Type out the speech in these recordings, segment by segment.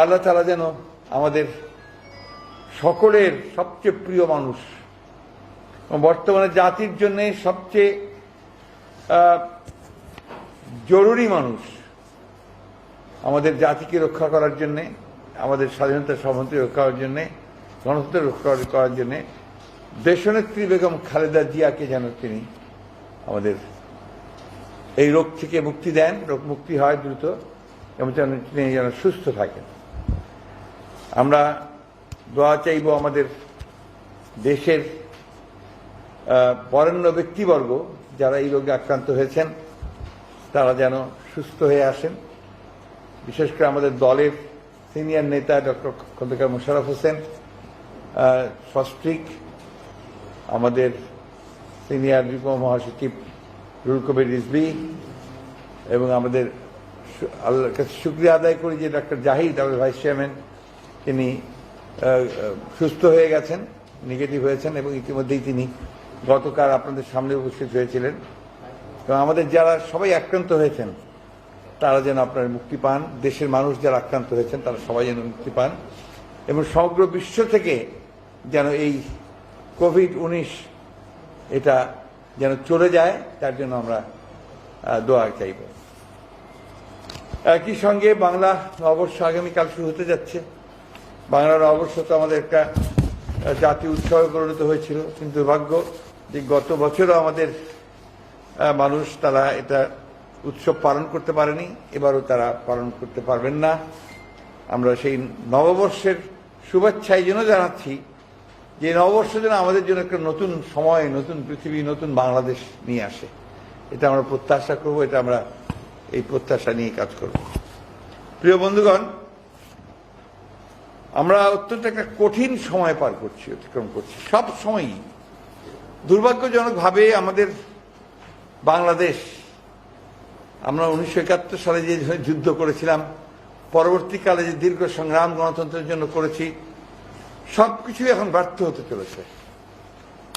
আল্লাহ তাআলা যেন আমাদের সকলের সবচেয়ে প্রিয় মানুষ, বর্তমানে জাতির জন্য সবচেয়ে জরুরি মানুষ, আমাদের জাতিকে রক্ষা করার জন্যে, আমাদের স্বাধীনতা সার্বভৌমত্ব রক্ষা করার জন্যে, গণতন্ত্র রক্ষা করার জন্যে দেশনেত্রী বেগম খালেদা জিয়াকে যেন তিনি আমাদের এই রোগ থেকে মুক্তি দেন, রোগ মুক্তি হয় দ্রুত, এবং তিনি যেন সুস্থ থাকেন। আমরা দোয়া চাইব আমাদের দেশের বরেণ্য ব্যক্তিবর্গ যারা এই রোগে আক্রান্ত হয়েছেন তারা যেন সুস্থ হয়ে আসেন। বিশেষ করে আমাদের দলের সিনিয়র নেতা ডক্টর খন্দকার মোশাররফ হোসেন সস্ত্রীক, আমাদের সিনিয়র যুগ্ম মহাসচিব রুহুল কবির রিজভী, এবং আমাদের আল্লাহর কাছে শুকরিয়া আদায় করি যে ডক্টর জাহিদ আমাদের ভাইস চেয়ারম্যান তিনি সুস্থ হয়ে গেছেন, নেগেটিভ হয়েছেন, এবং ইতিমধ্যেই তিনি গতকাল আপনাদের সামনে উপস্থিত হয়েছিলেন। এবং আমাদের যারা সবাই আক্রান্ত হয়েছেন তারা যেন আপনারা মুক্তি পান, দেশের মানুষ যারা আক্রান্ত হয়েছেন তারা সবাই যেন মুক্তি পান, এবং সমগ্র বিশ্ব থেকে যেন এই কোভিড-19 এটা যেন চলে যায়, তার জন্য আমরা দোয়া চাইব। একই সঙ্গে বাংলা নববর্ষ আগামীকাল শুরু হতে যাচ্ছে। বাংলা নববর্ষ তো আমাদের একটা জাতীয় উৎসবে পরিণত হয়েছিল, কিন্তু দুর্ভাগ্য যে গত বছরও আমাদের মানুষ তারা এটা উৎসব পালন করতে পারেনি, এবারও তারা পালন করতে পারবেন না। আমরা সেই নববর্ষের শুভেচ্ছা এই জন্য জানাচ্ছি যে নববর্ষ যেন আমাদের জন্য একটা নতুন সময়, নতুন পৃথিবী, নতুন বাংলাদেশ নিয়ে আসে, এটা আমরা প্রত্যাশা করব, এটা আমরা এই প্রত্যাশা নিয়ে কাজ করব। প্রিয় বন্ধুগণ, আমরা অত্যন্ত একটা কঠিন সময় পার করছি, অতিক্রম করছি। সব সময়ই দুর্ভাগ্যজনকভাবে আমাদের বাংলাদেশ, আমরা 1971 সালে যে যুদ্ধ করেছিলাম, পরবর্তীকালে যে দীর্ঘ সংগ্রাম গণতন্ত্রের জন্য করেছি, সবকিছুই এখন ব্যর্থ হতে চলেছে।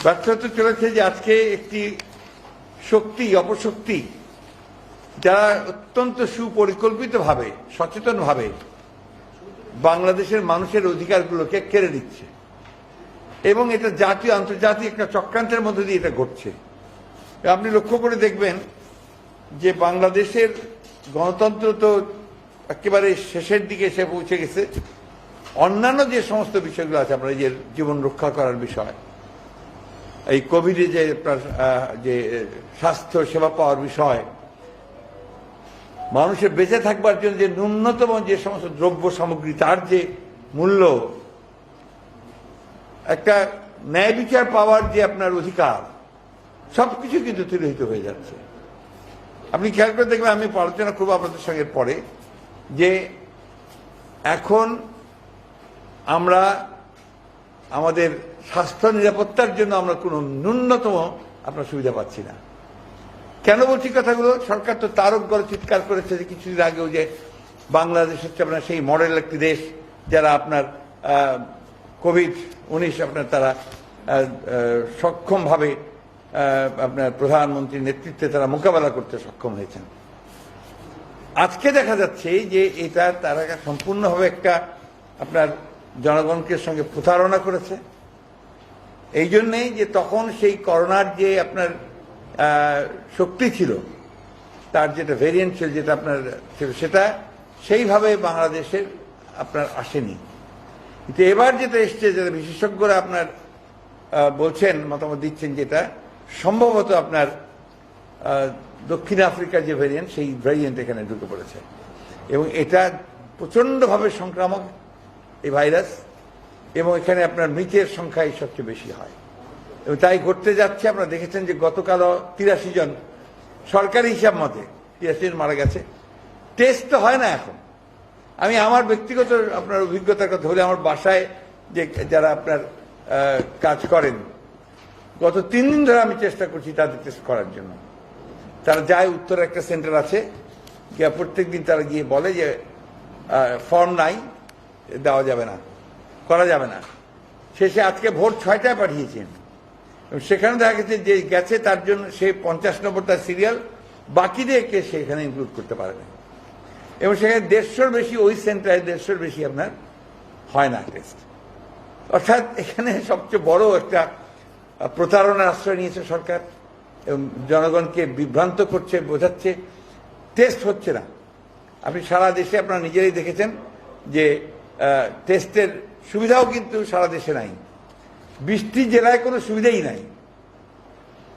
ব্যর্থ হতে চলেছে যে আজকে একটি শক্তি, অপশক্তি, যারা অত্যন্ত সুপরিকল্পিতভাবে, সচেতনভাবে বাংলাদেশের মানুষের অধিকারগুলোকে কেড়ে নিচ্ছে, এবং এটা জাতীয় আন্তর্জাতিক একটা চক্রান্তের মধ্যে দিয়ে এটা ঘটছে। আপনি লক্ষ্য করে দেখবেন যে বাংলাদেশের গণতন্ত্র তো একেবারে শেষের দিকে এসে পৌঁছে গেছে। অন্যান্য যে সমস্ত বিষয়গুলো আছে, আপনার যে জীবন রক্ষা করার বিষয়, এই কোভিডে যে স্বাস্থ্য সেবা পাওয়ার বিষয়, মানুষের বেঁচে থাকবার জন্য যে ন্যূনতম যে সমস্ত দ্রব্য সামগ্রী তার যে মূল্য, একটা ন্যায় বিচার পাওয়ার যে আপনার অধিকার, সবকিছু কিন্তু তিরোহিত হয়ে যাচ্ছে। আপনি খেয়াল করে দেখবেন, আমি আলোচনা করবো আপনাদের সঙ্গে পরে, যে এখন আমরা আমাদের স্বাস্থ্য নিরাপত্তার জন্য আমরা কোনো ন্যূনতম আপনার সুবিধা পাচ্ছি না। কেন বলছি কথাগুলো? সরকার তো তারক গড়ে চিৎকার করেছে যে কিছুদিন আগেও, যে বাংলাদেশ হচ্ছে আপনার সেই মডেল একটি দেশ যারা আপনার কোভিড-19 আপনার তারা সক্ষমভাবে আপনার প্রধানমন্ত্রীর নেতৃত্বে তারা মোকাবেলা করতে সক্ষম হয়েছেন। আজকে দেখা যাচ্ছে যে এটা তারা সম্পূর্ণভাবে একটা আপনার জনগণকে সঙ্গে প্রতারণা করেছে। এই জন্যেই যে তখন সেই করোনার যে আপনার শক্তি ছিল, তার যেটা ভেরিয়েন্ট ছিল, যেটা আপনার ছিল, সেটা সেইভাবে বাংলাদেশের আপনার আসেনি। কিন্তু এবার যেটা এসছে, যেটা বিশেষজ্ঞরা আপনার বলছেন, মতামত দিচ্ছেন, যেটা সম্ভবত আপনার দক্ষিণ আফ্রিকার যে ভেরিয়েন্ট, সেই ভেরিয়েন্ট এখানে ঢুকে পড়েছে, এবং এটা প্রচণ্ডভাবে সংক্রামক এই ভাইরাস, এবং এখানে আপনার মৃতের সংখ্যাই সবচেয়ে বেশি হয়। এবং তাই ঘটতে যাচ্ছে, আপনারা দেখেছেন যে গতকালও 83 জন সরকারি হিসাব মতে 83 জন মারা গেছে। টেস্ট তো হয় না এখন। আমি আমার ব্যক্তিগত আপনার অভিজ্ঞতার কথা বলি, আমার বাসায় যে যারা আপনার কাজ করেন, গত 3 দিন ধরে আমি চেষ্টা করছি তাদের টেস্ট করার জন্য। তারা যায়, উত্তরে একটা সেন্টার আছে, গিয়ে প্রত্যেক দিন তারা গিয়ে বলে যে ফর্ম নাই, দেওয়া যাবে না, করা যাবে না। শেষে আজকে ভোর 6টায় পাঠিয়েছেন, সেখানে দেখা গেছে যে গেছে তার জন্য সে 50 নম্বর তার সিরিয়াল, বাকিদেরকে সেখানে ইনক্লুড করতে পারে না। এবং সেখানে 150-র বেশি, ওই সেন্টারে 150-র বেশি আপনার হয় না টেস্ট। অর্থাৎ এখানে সবচেয়ে বড় একটা প্রতারণার আশ্রয় নিয়েছে সরকার এবং জনগণকে বিভ্রান্ত করছে, বোঝাচ্ছে টেস্ট হচ্ছে না। আপনি সারা দেশে আপনারা নিজেরাই দেখেছেন যে টেস্টের সুবিধাও কিন্তু সারা দেশে নাই। 20টি জেলায় কোনো সুবিধাই নাই।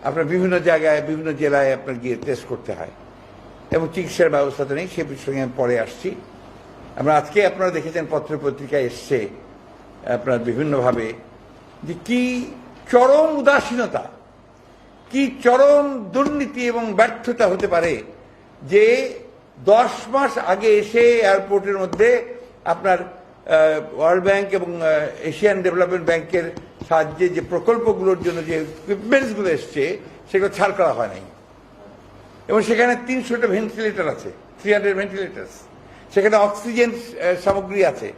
আপনার বিভিন্ন জায়গায়, বিভিন্ন জেলায় আপনার গিয়ে টেস্ট করতে হয় এবং চিকিৎসার ব্যবস্থা তো নেই। সে প্রসঙ্গে আমি পরে আসছি। আমরা আজকে আপনারা দেখেছেন পত্রপত্রিকায় এসছে আপনার বিভিন্নভাবে যে কি চরম উদাসীনতা, কি চরম দুর্নীতি এবং ব্যর্থতা হতে পারে যে 10 মাস আগে এসে এয়ারপোর্টের মধ্যে আপনার ওয়ার্ল্ড ব্যাংক এবং এশিয়ান ডেভেলপমেন্ট ব্যাংকের সাহায্যে যে প্রকল্পগুলোর জন্য যে ইকুইপমেন্টসগুলো এসছে সেগুলো ছাড় করা হয় নাই। এবং সেখানে 300টা ভেন্টিলেটর আছে, 300 ভেন্টিলেটার্স। সেখানে অক্সিজেন সামগ্রী আছে,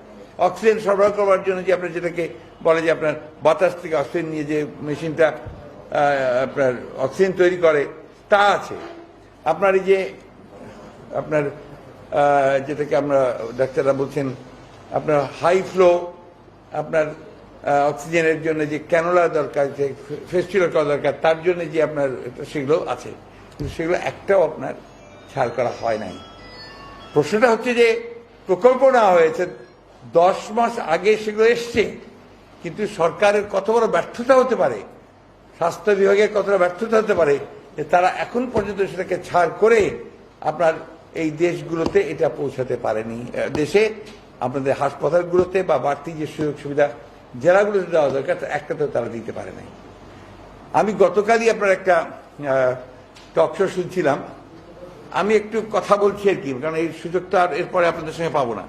অক্সিজেন সরবরাহ করবার জন্য যে আপনার যেটাকে বলে যে আপনার বাতাস থেকে অক্সিজেন নিয়ে যে মেশিনটা আপনার অক্সিজেন তৈরি করে তা আছে। আপনার এই যে আপনার যেটাকে আমরা ডাক্তাররা বলছেন আপনার হাই ফ্লো আপনার অক্সিজেনের জন্য যে ক্যানোলা দরকার, যে ফেস্টিভ্যাল করা দরকার, তার জন্য যে আপনার সেগুলো আছে, কিন্তু সেগুলো একটাও আপনার ছাড় করা হয় নাই। প্রশ্নটা হচ্ছে যে প্রকল্প নেওয়া হয়েছে 10 মাস আগে, সেগুলো এসছে, কিন্তু সরকারের কত বড় ব্যর্থতা হতে পারে, স্বাস্থ্য বিভাগের কতটা ব্যর্থতা হতে পারে যে তারা এখন পর্যন্ত সেটাকে ছাড় করে আপনার এই দেশগুলোতে এটা পৌঁছাতে পারেনি। দেশে আপনাদের হাসপাতালগুলোতে বা বাড়তি যে সুযোগ সুবিধা জেলাগুলোতে দেওয়া দরকার একটাতেও তারা দিতে পারে নাই। আমি গতকালই আপনার একটা টক শো শুনছিলাম, আমি একটু কথা বলছি আর কি, কারণ এই সুযোগটা আর এরপরে আপনাদের সঙ্গে পাবো না।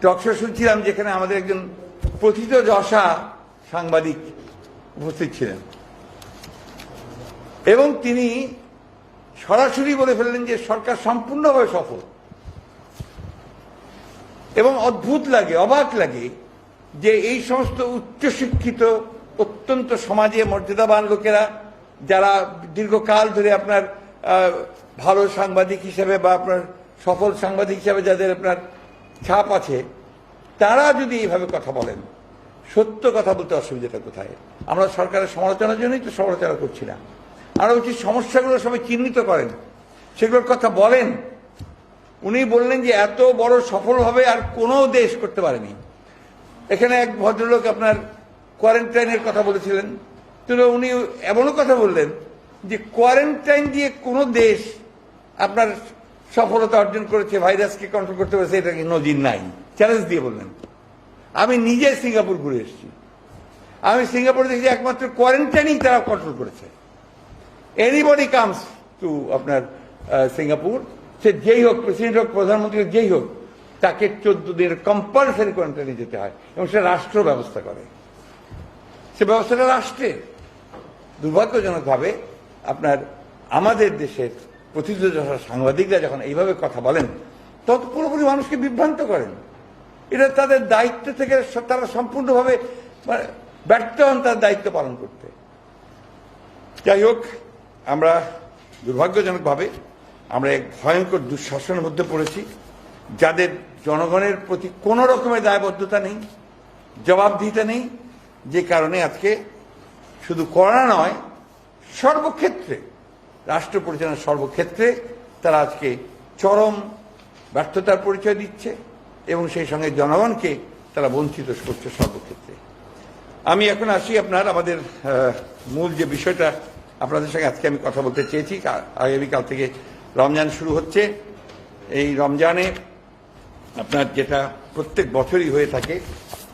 টক শো শুনছিলাম যেখানে আমাদের একজন প্রথিতযশা সাংবাদিক উপস্থিত ছিলেন এবং তিনি সরাসরি বলে ফেললেন যে সরকার সম্পূর্ণভাবে সফল। এবং অদ্ভুত লাগে, অবাক লাগে যে এই সমস্ত উচ্চশিক্ষিত অত্যন্ত সমাজে মর্যাদাবান লোকেরা যারা দীর্ঘকাল ধরে আপনার ভালো সাংবাদিক হিসেবে বা আপনার সফল সাংবাদিক হিসেবে যাদের আপনার ছাপ আছে, তারা যদি এইভাবে কথা বলেন, সত্য কথা বলতে অসুবিধাটা কোথায়? আমরা সরকারের সমালোচনার জন্যই তো সমালোচনা করছি না, আমরা উচিত সমস্যাগুলো সবাই চিহ্নিত করেন, সেগুলোর কথা বলেন। উনি বললেন যে এত বড় সফলভাবে আর কোনো দেশ করতে পারেনি। এখানে এক ভদ্রলোক আপনার কোয়ারেন্টাইনের কথা বলেছিলেন, তো উনি এমনও কথা বললেন যে কোয়ারেন্টাইন দিয়ে কোনো দেশ আপনার সফলতা অর্জন করেছে, ভাইরাসকে কন্ট্রোল করতে পেরেছে, এটা কি নজির নাই, চ্যালেঞ্জ দিয়ে বললেন। আমি নিজে সিঙ্গাপুর ঘুরে এসেছি, আমি সিঙ্গাপুরে দেখছি একমাত্র কোয়ারেন্টাইনই তারা কন্ট্রোল করেছে। এনিবডি কামস টু আপনার সিঙ্গাপুর, সে যেই হোক, প্রেসিডেন্ট হোক, প্রধানমন্ত্রী হোক, যেই হোক, তাকে 14 দিনের কম্পালসারি কোয়ারেন্টাইনে যেতে হয় এবং সে রাষ্ট্র ব্যবস্থা করে, সে ব্যবস্থাটা রাষ্ট্রের। দুর্ভাগ্যজনকভাবে আপনার আমাদের দেশের প্রতিযোগিতা সাংবাদিকরা যখন এইভাবে কথা বলেন তখন পুরোপুরি মানুষকে বিভ্রান্ত করেন। এটা তাদের দায়িত্ব থেকে তারা সম্পূর্ণভাবে ব্যর্থ হন তার দায়িত্ব পালন করতে। যাই হোক, আমরা দুর্ভাগ্যজনকভাবে আমরা এক ভয়ঙ্কর দুঃশাসনের মধ্যে পড়েছি, যাদের জনগণের প্রতি কোনো রকমের দায়বদ্ধতা নেই, জবাবদিহিতা নেই, যে কারণে আজকে শুধু করোনা নয়, সর্বক্ষেত্রে রাষ্ট্র পরিচালনার সর্বক্ষেত্রে তারা আজকে চরম ব্যর্থতার পরিচয় দিচ্ছে এবং সেই সঙ্গে জনগণকে তারা বঞ্চিত করছে সর্বক্ষেত্রে। আমি এখন আসি আপনার আমাদের মূল যে বিষয়টা আপনাদের সঙ্গে আজকে আমি কথা বলতে চেয়েছি। আগামীকাল থেকে রমজান শুরু হচ্ছে। এই রমজানে আপনার যেটা প্রত্যেক বছরই হয়ে থাকে,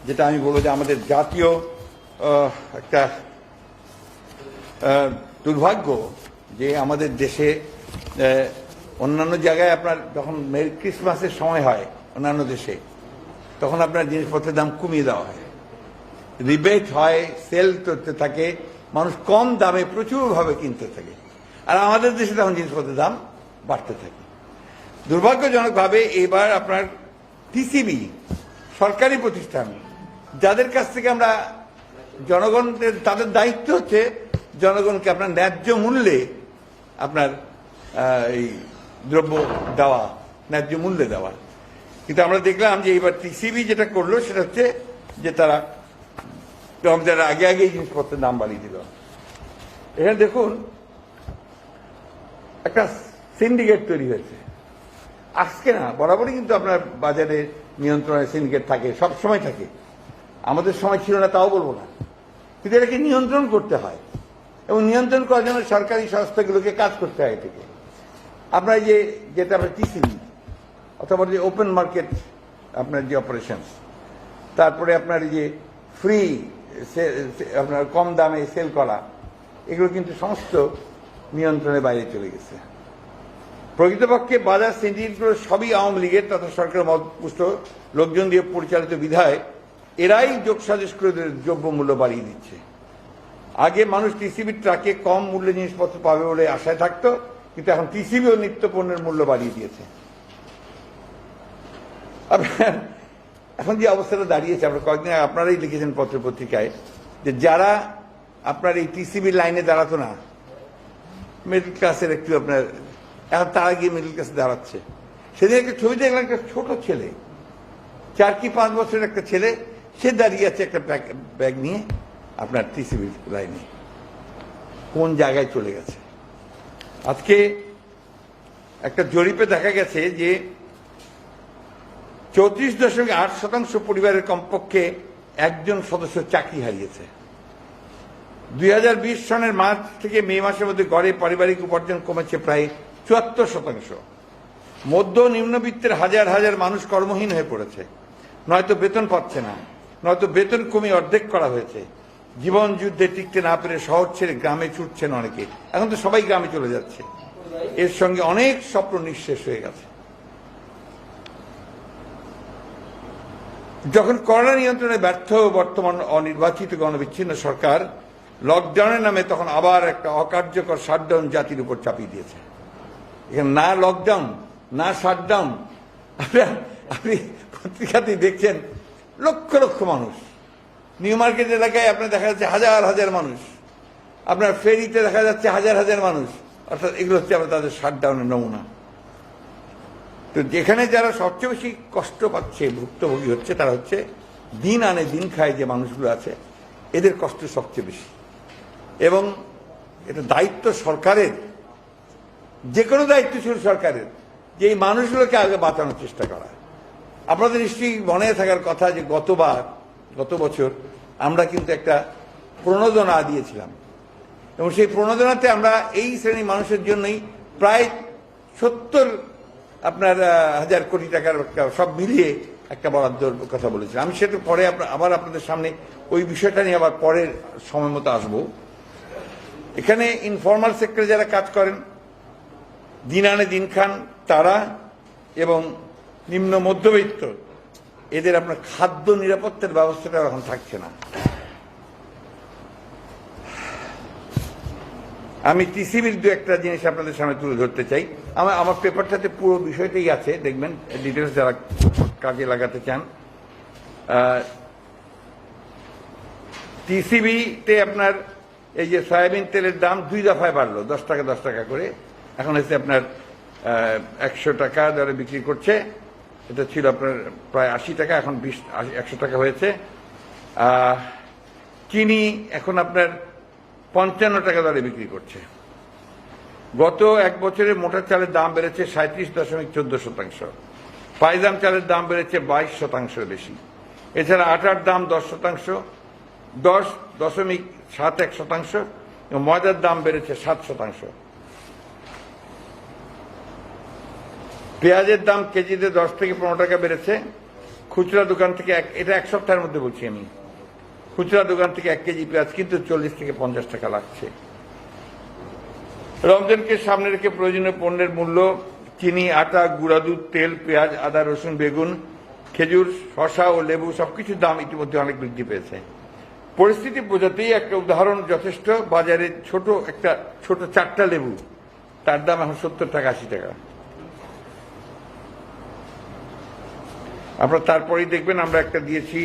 যেটা আমি বলবো যে আমাদের জাতীয় একটা দুর্ভাগ্য যে আমাদের দেশে অন্যান্য জায়গায় আপনার যখন মেরি ক্রিসমাসের সময় হয় অন্যান্য দেশে, তখন আপনার জিনিসপত্রের দাম কমিয়ে দেওয়া হয়, রিবেট হয়, সেল করতে থাকে, মানুষ কম দামে প্রচুরভাবে কিনতে থাকে। আর আমাদের দেশে তখন জিনিসপত্রের দাম বাড়তে থাকে। দুর্ভাগ্যজনকভাবে এবার আপনার টিসিবি সরকারি প্রতিষ্ঠান, যাদের কাছ থেকে আমরা জনগণের, তাদের দায়িত্ব হচ্ছে জনগণকে আপনার ন্যায্য মূল্যে আপনার এই দ্রব্য দেওয়া, ন্যায্য মূল্যে দেওয়া। কিন্তু আমরা দেখলাম যে এবার টিসিবি যেটা করলো সেটা হচ্ছে যে তারা রমজানের আগে আগে এই জিনিসপত্রের দাম বাড়িয়ে দিল। এখানে দেখুন একটা সিন্ডিকেট তৈরি হয়েছে আজকে না, বরাবরই কিন্তু আপনার বাজারে নিয়ন্ত্রণের সিন্ডিকেট থাকে, সব সময় থাকে। আমাদের সময় ছিল না তাও বলবো না, কিন্তু এটাকে নিয়ন্ত্রণ করতে হয় এবং নিয়ন্ত্রণ করার জন্য সরকারি সংস্থাগুলোকে কাজ করতে হয়। থেকে আপনার যেটা আপনার টিসিবি অথবা যে ওপেন মার্কেট আপনার যে অপারেশন, তারপরে আপনার যে ফ্রি আপনার কম দামে সেল করা, এগুলো কিন্তু সমস্ত নিয়ন্ত্রণের বাইরে চলে গেছে। প্রকৃতপক্ষে বাজার সিন্ডিকেটগুলো সবই আওয়ামী লীগের তথা সরকারের মতপুষ্ট লোকজন দিয়ে পরিচালিত বিধায় এরাই যোগসাজশ করে দ্রব্য মূল্য বাড়িয়ে দিচ্ছে। আগে মানুষ টিসিবির ট্রাকে কম মূল্যে জিনিসপত্র পাবে বলে আশায় থাকতো, কিন্তু এখন টিসিবিও নিত্য পণ্যের মূল্য বাড়িয়ে দিয়েছে। এখন যে অবস্থাটা দাঁড়িয়েছে, আমরা কয়েকদিন আপনারাই লিখেছেন পত্র পত্রিকায় যে যারা আপনার এই টিসিবির লাইনে দাঁড়াতো না, মিডল ক্লাসের একটু আপনার, এখন তারা গিয়ে মিডল ক্লাসে দাঁড়াচ্ছে। সেদিন একটা ছবি দেখলাম, একটা ছোট ছেলে 4 কি 5 বছরের একটা ছেলে, সে দাঁড়িয়ে আছে একটা ব্যাগ নিয়ে আপনার টিসিবির লাইনে। কোন জায়গায় চলে গেছে? আজকে একটা জরিপে দেখা গেছে যে 34.8% পরিবারের কমপক্ষে একজন সদস্য চাকরি হারিয়েছে। 2020 সনের মার্চ থেকে মে মাসের মধ্যে গড়ে পারিবারিক উপার্জন কমেছে প্রায় 74%। মধ্য নিম্নবিত্তের হাজার হাজার মানুষ কর্মহীন হয়ে পড়েছে, নয়তো বেতন পাচ্ছে না, নয়তো বেতন কমিয়ে অর্ধেক করা হয়েছে। জীবন যুদ্ধে টিকতে না পেরে শহর ছেড়ে গ্রামে ছুটছেন অনেকে, এখন তো সবাই গ্রামে চলে যাচ্ছে। এর সঙ্গে অনেক স্বপ্ন নিঃশেষ হয়ে গেছে। যখন করোনা নিয়ন্ত্রণে ব্যর্থ বর্তমান অনির্বাচিত গণবিচ্ছিন্ন সরকার লকডাউনের নামে তখন আবার একটা অকার্যকর শাটডাউন জাতির উপর চাপিয়ে দিয়েছে। এখানে না লকডাউন না শাটডাউন, আপনি পত্রিকাতেই দেখছেন লক্ষ লক্ষ মানুষ। নিউ মার্কেট এলাকায় আপনার দেখা যাচ্ছে হাজার হাজার মানুষ, আপনার ফেরিতে দেখা যাচ্ছে হাজার হাজার মানুষ। অর্থাৎ এগুলো হচ্ছে আমরা তাদের শাটডাউনের নমুনা। তো যেখানে যারা সবচেয়ে বেশি কষ্ট পাচ্ছে, ভুক্তভোগী হচ্ছে, তারা হচ্ছে দিন আনে দিন খায় যে মানুষগুলো আছে, এদের কষ্ট সবচেয়ে বেশি। এবং এটা দায়িত্ব সরকারের, যে কোনো দায়িত্বশীল সরকারের, যে এই মানুষগুলোকে আগে বাঁচানোর চেষ্টা করা। আপনাদের নিশ্চয়ই মনে থাকার কথা যে গত বছর আমরা কিন্তু একটা প্রণোদনা দিয়েছিলাম এবং সেই প্রণোদনাতে আমরা এই শ্রেণীর মানুষের জন্যই প্রায় 70,000 কোটি টাকার সব মিলিয়ে একটা বরাদ্দর কথা বলেছিলাম। আমি সেটা পরে আবার আপনাদের সামনে ওই বিষয়টা নিয়ে আবার পরের সময় মতো আসবো। এখানে ইনফরমাল সেক্টরে যারা কাজ করেন, দিন আনে দিন খান, তারা এবং নিম্ন মধ্যবিত্ত, এদের আপনার খাদ্য নিরাপত্তার ব্যবস্থাটা এখন থাকছে না। আমি টিসিবির দু একটা জিনিস আপনাদের সামনে তুলে ধরতে চাই। আমার পেপারটাতে পুরো বিষয়টাই আছে, দেখবেন ডিটেলস যারা কাজে লাগাতে চান। টিসিবিতে আপনার এই যে সয়াবিন তেলের দাম 2 দফায় বাড়লো, 10 টাকা করে। এখন হচ্ছে আপনার 100 টাকা দরে বিক্রি করছে। এটা ছিল আপনার প্রায় 80 টাকা, এখন 100 টাকা হয়েছে। চিনি এখন আপনার 55 টাকা দরে বিক্রি করছে। গত 1 বছরে মোটা চালের দাম বেড়েছে 37.14%। পাইজাম চালের দাম বেড়েছে 22% বেশি। এছাড়া আটার দাম 10.71% এবং ময়দার দাম বেড়েছে 7%। পেঁয়াজের দাম কেজিতে 10 থেকে 15 টাকা বেড়েছে। খুচরা দোকান থেকে এটা 1 সপ্তাহের মধ্যে বলছি আমি, খুচরা দোকান থেকে 1 কেজি পেঁয়াজ কিন্তু 40 থেকে 50 টাকা লাগছে। রমজানকে সামনে রেখে প্রয়োজনীয় পণ্যের মূল্য চিনি, আটা, গুঁড়া দুধ, তেল, পেঁয়াজ, আদা, রসুন, বেগুন, খেজুর, শসা ও লেবু সবকিছুর দাম ইতিমধ্যে অনেক বৃদ্ধি পেয়েছে। পরিস্থিতি বোঝাতেই একটা উদাহরণ যথেষ্ট। বাজারে ছোট 4টা লেবু, তার দাম এখন 70 টাকা 80 টাকা। আপনারা তারপরেই দেখবেন আমরা একটা দিয়েছি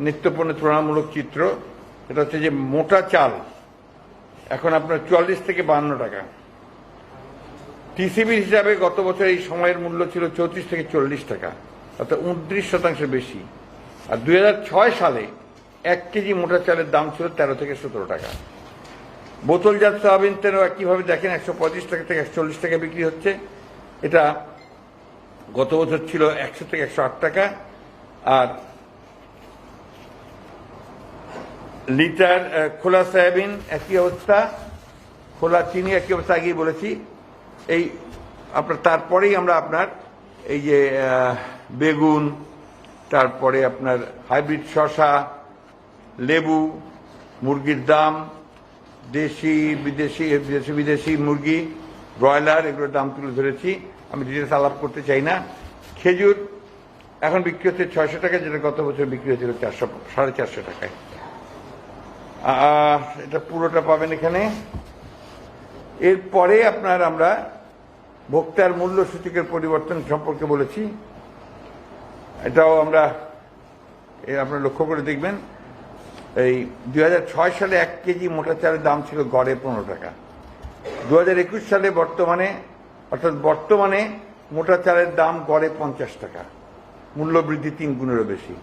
নিত্যপণ্যের তুলনামূলক চিত্র। এটা হচ্ছে যে মোটা চাল এখন আপনার 44 থেকে 52 টাকা, টিসিবির হিসাবে গত বছর এই সময়ের মূল্য ছিল 34 থেকে 40 টাকা, অর্থাৎ 29% বেশি। আর 2006 সালে 1 কেজি মোটা চালের দাম ছিল 13 থেকে 17 টাকা। বোতলজাত সয়াবিন তেলও একইভাবে দেখেন 135 টাকা থেকে 140 টাকা বিক্রি হচ্ছে। এটা গত বছর ছিল 100 থেকে 108 টাকা। আর লিটার খোলা সয়াবিন একই অবস্থা, খোলা চিনি একই অবস্থা, আগেই বলেছি। এই আপনার তারপরেই আমরা আপনার এই যে বেগুন, তারপরে আপনার হাইব্রিড শসা, লেবু, মুরগির দাম, দেশি বিদেশি মুরগি, ব্রয়লার, এগুলোর দাম তুলে ধরেছি। আমি ডিটেলস আলাপ করতে চাই না। খেজুর এখন বিক্রি হচ্ছে 600 টাকা, যেটা গত বছর বিক্রি হয়েছিল 450 টাকায়। এটা পুরোটা পাবেন এখানে। এরপরে আমরা ভোক্তার মূল্য সূচকের পরিবর্তন সম্পর্কে বলেছি। এটাও আপনারা লক্ষ্য করে দেখবেন। এই 2006 সালে 1 কেজি মোটা চালের দাম ছিল গড়ে 15 টাকা। 2021 সালে বর্তমানে মোটা চালের দাম গড়ে 50 টাকা, মূল্য বৃদ্ধি 3 গুণেরও বেশি।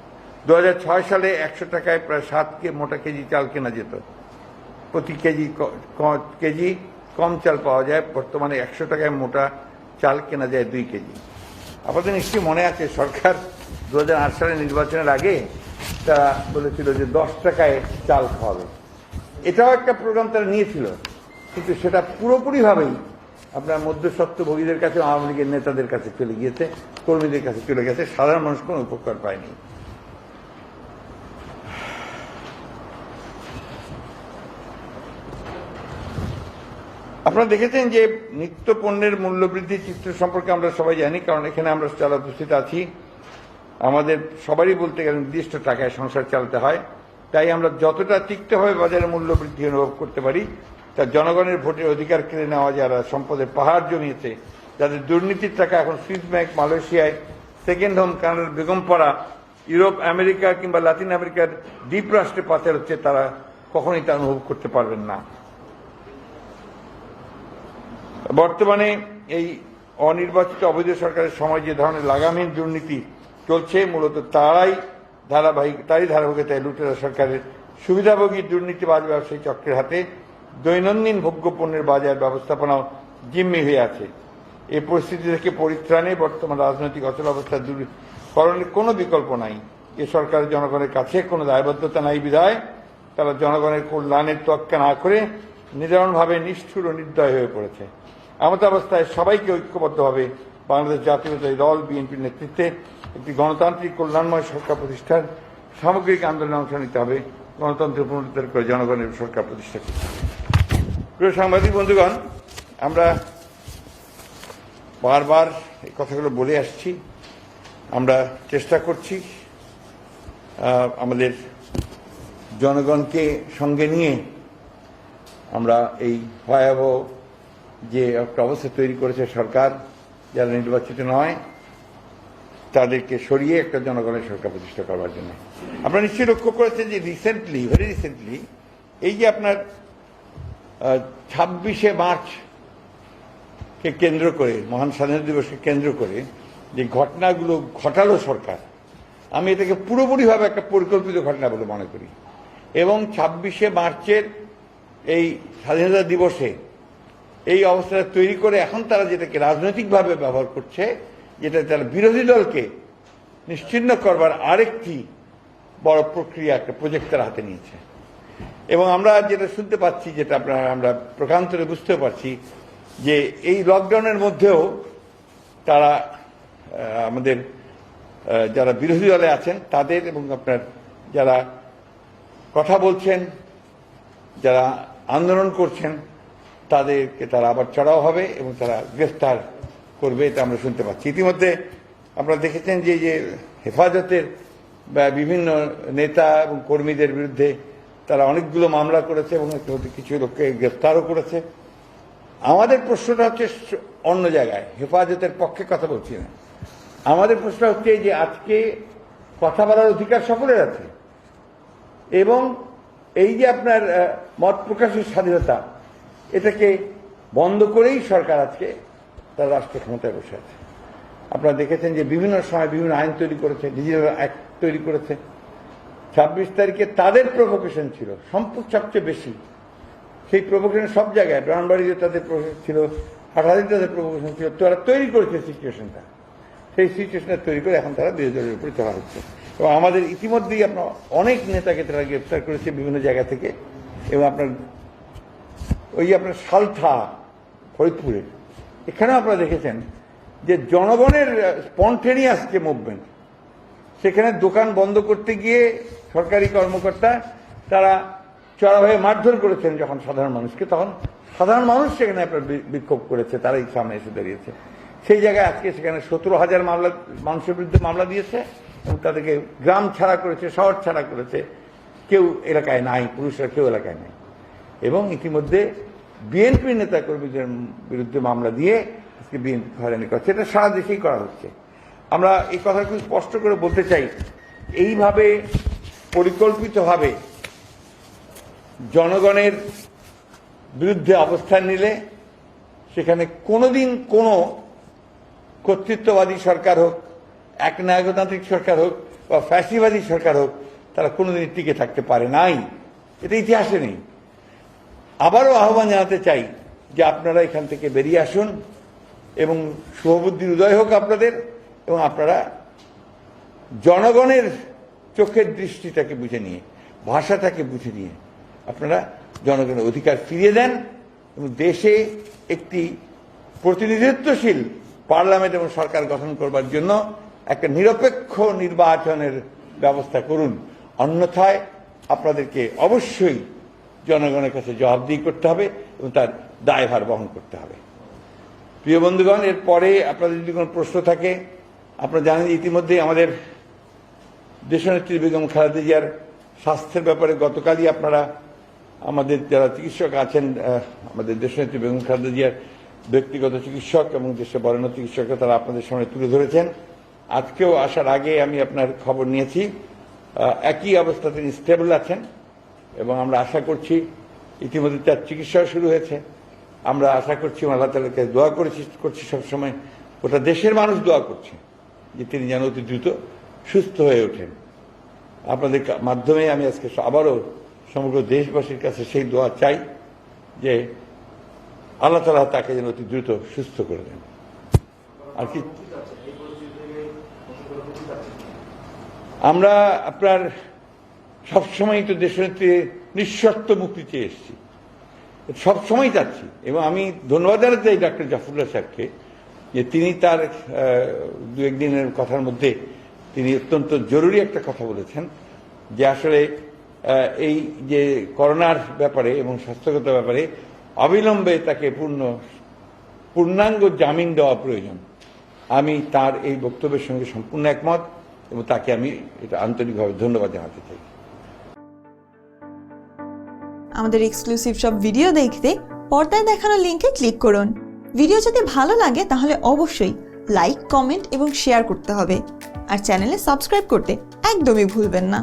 2006 সালে 100 টাকায় প্রায় 7 মোটা কেজি চাল কেনা যেত। প্রতি কেজি কম চাল পাওয়া যায়। বর্তমানে 100 টাকায় মোটা চাল কেনা যায় 2 কেজি। আপনাদের নিশ্চয়ই মনে আছে, সরকার 2008 সালে নির্বাচনের আগে তারা বলেছিল যে 10 টাকায় চাল খাওয়াবে। এটাও একটা প্রোগ্রাম তারা নিয়েছিল, কিন্তু সেটা পুরোপুরিভাবেই আপনার মধ্যস্বত্বভোগীদের কাছে, আওয়ামী লীগের নেতাদের কাছে চলে গিয়েছে, কর্মীদের কাছে চলে গেছে। সাধারণ মানুষ কোনো উপকার পায়নি। আপনারা দেখেছেন যে নিত্য পণ্যের মূল্য বৃদ্ধির চিত্র সম্পর্কে আমরা সবাই জানি, কারণ এখানে আমরা যারা উপস্থিত আছি আমাদের সবারই বলতে গেলে নির্দিষ্ট টাকায় সংসার চালাতে হয়। তাই আমরা যতটা তিক্তভাবে বাজারে মূল্য বৃদ্ধি অনুভব করতে পারি, তা জনগণের ভোটের অধিকার কেড়ে নেওয়া, যারা সম্পদের পাহাড় জমিয়েছে, যাদের দুর্নীতির টাকা এখন সুইস ব্যাংক, মালয়েশিয়ায় সেকেন্ড হোম, কানাডার বেগমপাড়া, ইউরোপ, আমেরিকা কিংবা লাতিন আমেরিকার দ্বীপরাষ্ট্রে পাচার হচ্ছে, তারা কখনোই তা অনুভব করতে পারবেন না। বর্তমানে এই অনির্বাচিত অবৈধ সরকারের সময় যে ধরনের লাগামহীন দুর্নীতি চলছে, মূলত তারই ধারাবাহিকতায় লুটেরা সরকারের সুবিধাভোগী দুর্নীতিবাজ ব্যবসায়ী চক্রের হাতে দৈনন্দিন ভোগ্য পণ্যের বাজার ব্যবস্থাপনাও জিম্মি হয়ে আছে। এই পরিস্থিতি থেকে পরিত্রাণে বর্তমান রাজনৈতিক অচলাবস্থা দূরীকরণের কোনো বিকল্প নাই। এ সরকার জনগণের কাছে কোনো দায়বদ্ধতা নাই বিধায় তারা জনগণের কল্যাণের তোয়াক্কা না করে নিদারুণভাবে নিষ্ঠুর ও নির্দয় হয়ে পড়েছে। এমত অবস্থায় সবাইকে ঐক্যবদ্ধভাবে বাংলাদেশ জাতীয়তাবাদী দল বিএনপির নেতৃত্বে একটি গণতান্ত্রিক কল্যাণময় সরকার প্রতিষ্ঠার সামগ্রিক আন্দোলনে অংশ নিতে হবে। গণতন্ত্র পুনরুদ্ধার করে জনগণের সরকার প্রতিষ্ঠা করতে হবে। প্রিয় সাংবাদিক বন্ধুগণ, আমরা বারবার এই কথাগুলো বলে আসছি। আমরা চেষ্টা করছি আমাদের জনগণকে সঙ্গে নিয়ে আমরা এই ভয়াবহ যে একটা অবস্থা তৈরি করেছে সরকার, যারা নির্বাচিত নয় তাদেরকে সরিয়ে একটা জনগণের সরকার প্রতিষ্ঠা করবার জন্য। আপনারা নিশ্চয়ই লক্ষ্য করেছেন যে ভেরি রিসেন্টলি এই যে আপনার 26শে মার্চকে কেন্দ্র করে, মহান স্বাধীনতা দিবসকে কেন্দ্র করে যে ঘটনাগুলো ঘটালো সরকার, আমি এটাকে পুরোপুরিভাবে একটা পরিকল্পিত ঘটনা বলে মনে করি। এবং 26শে মার্চের এই স্বাধীনতা দিবসে এই অবস্থাটা তৈরি করে এখন তারা যেটাকে রাজনৈতিকভাবে ব্যবহার করছে, যেটা তারা বিরোধী দলকে নিশ্চিহ্ন করবার আরেকটি বড় প্রক্রিয়া, একটা প্রজেক্ট তারা হাতে নিয়েছে। এবং আমরা যেটা শুনতে পাচ্ছি, যেটা আমরা প্রকান্তরে বুঝতে পারছি, যে এই লকডাউনের মধ্যেও তারা আমাদের যারা বিরোধী দলে আছেন তাদের এবং আপনার যারা কথা বলছেন, যারা আন্দোলন করছেন, তাদেরকে তারা আবার চড়াও হবে এবং তারা গ্রেফতার করবে, এটা আমরা শুনতে পাচ্ছি। ইতিমধ্যে আপনারা দেখেছেন যে হেফাজতের বিভিন্ন নেতা এবং কর্মীদের বিরুদ্ধে তারা অনেকগুলো মামলা করেছে এবং কিছু লোককে গ্রেফতারও করেছে। আমাদের প্রশ্নটা হচ্ছে অন্য জায়গায়, হেফাজতের পক্ষে কথা বলছি না। আমাদের প্রশ্ন হচ্ছে যে আজকে কথা বলার অধিকার সকলের আছে, এবং এই যে আপনার মত প্রকাশের স্বাধীনতা, এটাকে বন্ধ করেই সরকার আজকে তারা রাষ্ট্র ক্ষমতায় বসে আছে। আপনারা দেখেছেন যে বিভিন্ন সময় বিভিন্ন আইন তৈরি করেছে, ডিজিটাল অ্যাক্ট তৈরি করেছে। 26 তারিখে তাদের প্রভোকেশন ছিল সবচেয়ে বেশি। সেই প্রভোকেশন সব জায়গায়, ব্রাহ্মণবাড়িতে তাদের প্রভোকেশন ছিল, হাটহাজারিতে তাদের প্রভোকেশন ছিল। তারা তৈরি করেছে সিচুয়েশনটা, সেই সিচুয়েশনটা তৈরি করে এখন তারা বিরোধী দলের উপরে চলা হচ্ছে। এবং আমাদের ইতিমধ্যেই আপনার অনেক নেতাকে তারা গ্রেপ্তার করেছে বিভিন্ন জায়গা থেকে। এবং আপনার সালথা, ফরিদপুরে, এখানেও আপনারা দেখেছেন যে জনগণের স্পন্টেনিয়াস যে মুভমেন্ট, সেখানে দোকান বন্ধ করতে গিয়ে সরকারি কর্মকর্তা তারা চড়াভাবে মারধর করেছেন যখন সাধারণ মানুষকে, তখন সাধারণ মানুষ সেখানে আপনার বিক্ষোভ করেছে, তারাই সামনে এসে দাঁড়িয়েছে। সেই জায়গায় আজকে সেখানে 17,000 মানুষের বিরুদ্ধে মামলা দিয়েছে এবং তাদেরকে গ্রাম ছাড়া করেছে, শহর ছাড়া করেছে, কেউ এলাকায় নাই, পুরুষরা কেউ এলাকায় নাই। এবং ইতিমধ্যে বিএনপি নেতা কর্মীদের বিরুদ্ধে মামলা দিয়ে আজকে বিএনপি হয়রানি করছে। এটা সারা দেশেই করা হচ্ছে। আমরা এই কথা খুব স্পষ্ট করে বলতে চাই, এইভাবে পরিকল্পিতভাবে জনগণের বিরুদ্ধে অবস্থান নিলে সেখানে কোনোদিন কোনো কর্তৃত্ববাদী সরকার হোক, একনায়কতান্ত্রিক সরকার হোক বা ফ্যাসিবাদী সরকার হোক, তারা কোনোদিন টিকে থাকতে পারে নাই। এটা ইতিহাসে নেই। আবারও আহ্বান জানাতে চাই যে আপনারা এখান থেকে বেরিয়ে আসুন এবং শুভবুদ্ধির উদয় হোক আপনাদের, এবং আপনারা জনগণের চোখের দৃষ্টিটাকে বুঝে নিয়ে, ভাষাটাকে বুঝে নিয়ে আপনারা জনগণের অধিকার ফিরিয়ে দেন এবং দেশে একটি প্রতিনিধিত্বশীল পার্লামেন্ট এবং সরকার গঠন করবার জন্য একটা নিরপেক্ষ নির্বাচনের ব্যবস্থা করুন। অন্যথায় আপনাদেরকে অবশ্যই জনগণের কাছে জবাবদিহি করতে হবে এবং তার দায়ভার বহন করতে হবে। প্রিয় বন্ধুগণ, এরপরে আপনাদের যদি কোনো প্রশ্ন থাকে, আপনারা জানেন ইতিমধ্যেই আমাদের দেশনেত্রী বেগম খালেদা জিয়ার স্বাস্থ্যের ব্যাপারে গতকালই আপনারা আমাদের যারা চিকিৎসক আছেন, আমাদের দেশনেত্রী বেগম খালেদা জিয়ার ব্যক্তিগত চিকিৎসক এবং দেশের বরেণ্য চিকিৎসকরা তারা আপনাদের সামনে তুলে ধরেছেন। আজকেও আসার আগে আমি আপনার খবর নিয়েছি, একই অবস্থা তিনি স্টেবল আছেন এবং আমরা আশা করছি ইতিমধ্যে তার চিকিৎসা শুরু হয়েছে। আমরা আশা করছি, আল্লাহ তাআলার কাছে দোয়া করছি সবসময়, গোটা দেশের মানুষ দোয়া করছে যে তিনি যেন অতি দ্রুত সুস্থ হয়ে ওঠেন। আপনাদের মাধ্যমে আমি আজকে আবারও সমগ্র দেশবাসীর কাছে সেই দোয়া চাই যে আল্লাহ তাআলা তাকে যেন অতি দ্রুত সুস্থ করে দেন। আর কি আমরা আপনার সবসময় তো দেশনেত্রী নিঃশর্ত মুক্তি চেয়ে এসেছি, সবসময় চাচ্ছি। এবং আমি ধন্যবাদ জানাতে চাই ডক্টর জাফরুল্লাহ সাহেবকে যে তিনি তার দু একদিনের কথার মধ্যে তিনি অত্যন্ত জরুরি একটা কথা বলেছেন যে আসলে এই যে করোনার ব্যাপারে এবং স্বাস্থ্যগত ব্যাপারে অবিলম্বে তাকে পূর্ণাঙ্গ জামিন দেওয়া প্রয়োজন। আমি তার এই বক্তব্যের সঙ্গে সম্পূর্ণ একমত এবং তাকে আমি এটা আন্তরিকভাবে ধন্যবাদ জানাতে চাই। আমাদের এক্সক্লুসিভ সব ভিডিও দেখতে পর্দায় দেখানো লিংকে ক্লিক করুন। ভিডিও যদি ভালো লাগে তাহলে অবশ্যই লাইক, কমেন্ট এবং শেয়ার করতে হবে। আর চ্যানেলে সাবস্ক্রাইব করতে একদমই ভুলবেন না।